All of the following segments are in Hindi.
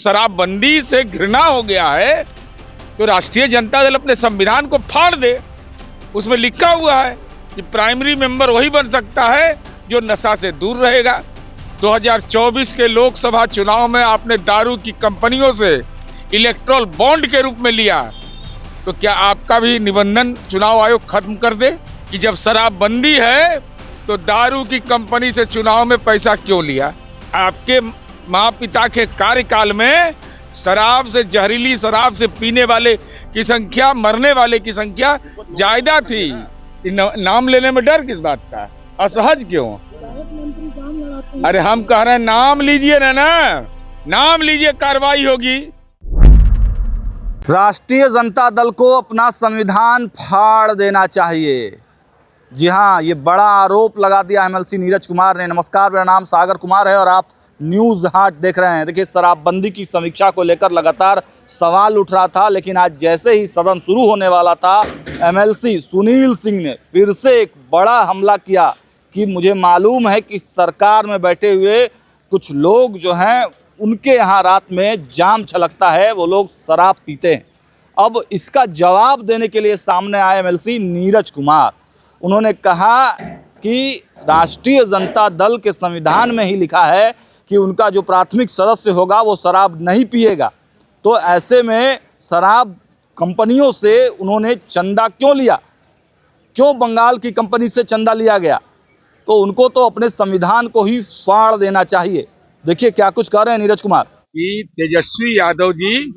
शराबबंदी से घृणा हो गया है तो राष्ट्रीय जनता दल अपने संविधान को फाड़ दे। उसमें लिखा हुआ है कि प्राइमरी मेंबर वही बन सकता है जो नशा से दूर रहेगा। 2024 के लोकसभा चुनाव में आपने दारू की कंपनियों से इलेक्ट्रल बॉन्ड के रूप में लिया, तो क्या आपका भी निबंधन चुनाव आयोग खत्म कर दे कि जब शराबबंदी है तो दारू की कंपनी से चुनाव में पैसा क्यों लिया? आपके माँ पिता के कार्यकाल में शराब से, जहरीली शराब से पीने वाले की संख्या, मरने वाले की संख्या ज्यादा थी। नाम लेने में डर किस बात का? असहज क्यों? अरे हम कह रहे हैं नाम लीजिए ना, नाम लीजिए, कार्रवाई होगी। राष्ट्रीय जनता दल को अपना संविधान फाड़ देना चाहिए। जी हाँ, ये बड़ा आरोप लगा दिया एमएलसी नीरज कुमार ने। नमस्कार, मेरा नाम सागर कुमार है और आप न्यूज़ हाट देख रहे हैं। देखिए, शराबबंदी की समीक्षा को लेकर लगातार सवाल उठ रहा था, लेकिन आज जैसे ही सदन शुरू होने वाला था, एमएलसी सुनील सिंह ने फिर से एक बड़ा हमला किया कि मुझे मालूम है कि सरकार में बैठे हुए कुछ लोग जो हैं, उनके यहाँ रात में जाम छलकता है, वो लोग शराब पीते हैं। अब इसका जवाब देने के लिए सामने आए एमएलसी नीरज कुमार। उन्होंने कहा कि राष्ट्रीय जनता दल के संविधान में ही लिखा है कि उनका जो प्राथमिक सदस्य होगा वो शराब नहीं पिएगा। तो ऐसे में शराब कंपनियों से उन्होंने चंदा क्यों लिया? क्यों बंगाल की कंपनी से चंदा लिया गया? तो उनको तो अपने संविधान को ही फाड़ देना चाहिए। देखिए क्या कुछ कह रहे हैं नीरज कुमार। कि तेजस्वी यादव जी,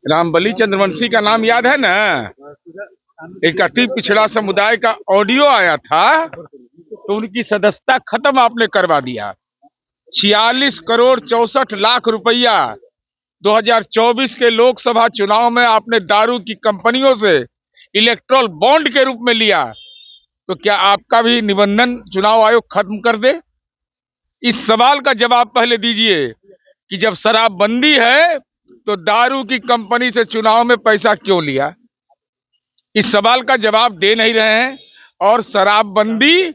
रामबली चंद्रवंशी का नाम याद है ना? एक अति पिछड़ा समुदाय का ऑडियो आया था, तो उनकी सदस्यता खत्म आपने करवा दिया। 46 करोड़ 64 लाख रुपया 2024 के लोकसभा चुनाव में आपने दारू की कंपनियों से इलेक्ट्रल बॉन्ड के रूप में लिया, तो क्या आपका भी निबंधन चुनाव आयोग खत्म कर दे? इस सवाल का जवाब पहले दीजिए कि जब शराबबंदी है तो दारू की कंपनी से चुनाव में पैसा क्यों लिया? इस सवाल का जवाब दे नहीं रहे हैं। और शराबबंदी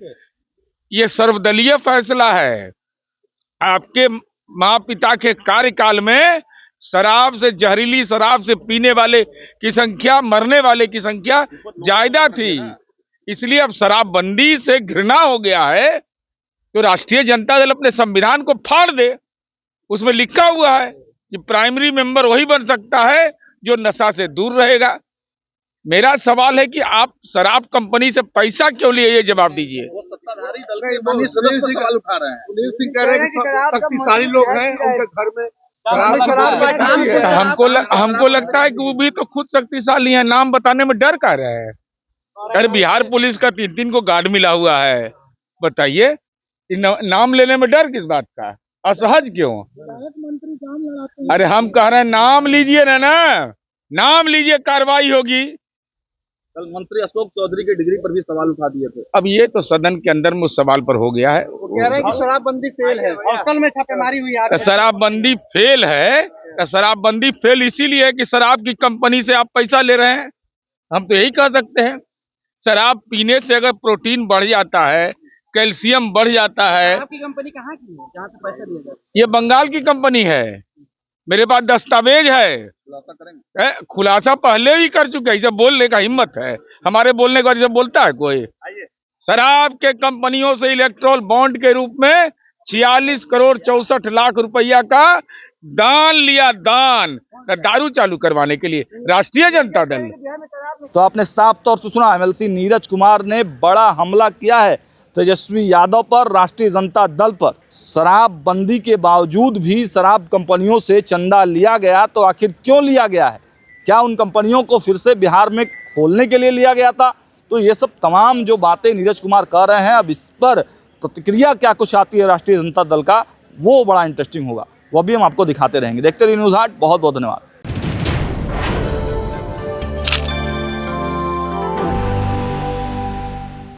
ये सर्वदलीय फैसला है। आपके माँ पिता के कार्यकाल में शराब से, जहरीली शराब से पीने वाले की संख्या, मरने वाले की संख्या ज्यादा थी। इसलिए अब शराबबंदी से घृणा हो गया है तो राष्ट्रीय जनता दल अपने संविधान को फाड़ दे। उसमें लिखा हुआ है कि प्राइमरी मेंबर वही बन सकता है जो नशा से दूर रहेगा। मेरा सवाल है कि आप शराब कंपनी से पैसा क्यों लिए, ये जवाब दीजिए। वो सत्ताधारी दल के सुनील सिंह सवाल उठा रहे हैं। सुनील सिंह कह रहे हैं कि शक्तिशाली लोग हैं, उनके घर में हमको लगता है कि वो भी तो खुद शक्तिशाली है। नाम बताने में डर का रहे हैं। अरे बिहार पुलिस का 3-3 को गार्ड मिला हुआ है, बताइए नाम लेने में डर किस बात का? असहज क्यों? अरे हम कह रहे हैं नाम लीजिए ना, नाम लीजिए, कार्रवाई होगी। कल मंत्री अशोक चौधरी के डिग्री पर भी सवाल उठा दिए थे। अब ये तो सदन के अंदर में उस सवाल पर हो गया है। वो कह रहे हैं कि शराबबंदी फेल है, हॉस्टल में छापेमारी हुई है। शराबबंदी फेल है। शराबबंदी फेल इसीलिए है कि शराब की कंपनी से आप पैसा ले रहे हैं। हम तो यही कह सकते हैं। शराब पीने से अगर प्रोटीन बढ़ जाता है, कैल्शियम बढ़ जाता है। शराब की कंपनी कहाँ की है जहाँ से पैसा लिया जाता है? ये बंगाल की कंपनी है, मेरे पास दस्तावेज है। खुलासा करेंगे? खुलासा पहले ही कर चुके हैं। इसे बोलने का हिम्मत है? हमारे बोलने का इसे बोलता है कोई? शराब के कंपनियों से इलेक्ट्रल बॉन्ड के रूप में 46 करोड़ 64 लाख रुपया का दान लिया, दान दारू चालू करवाने के लिए राष्ट्रीय जनता दल। तो आपने साफ तौर से सुना, एमएलसी नीरज कुमार ने बड़ा हमला किया है तेजस्वी यादव पर, राष्ट्रीय जनता दल पर। शराबबंदी के बावजूद भी शराब कंपनियों से चंदा लिया गया, तो आखिर क्यों लिया गया है? क्या उन कंपनियों को फिर से बिहार में खोलने के लिए लिया गया था? तो ये सब तमाम जो बातें नीरज कुमार कह रहे हैं, अब इस पर प्रतिक्रिया क्या कुछ आती है राष्ट्रीय जनता दल का, वो बड़ा इंटरेस्टिंग होगा। वो भी हम आपको दिखाते रहेंगे। देखते रहिए न्यूज़ हाट। बहुत बहुत धन्यवाद।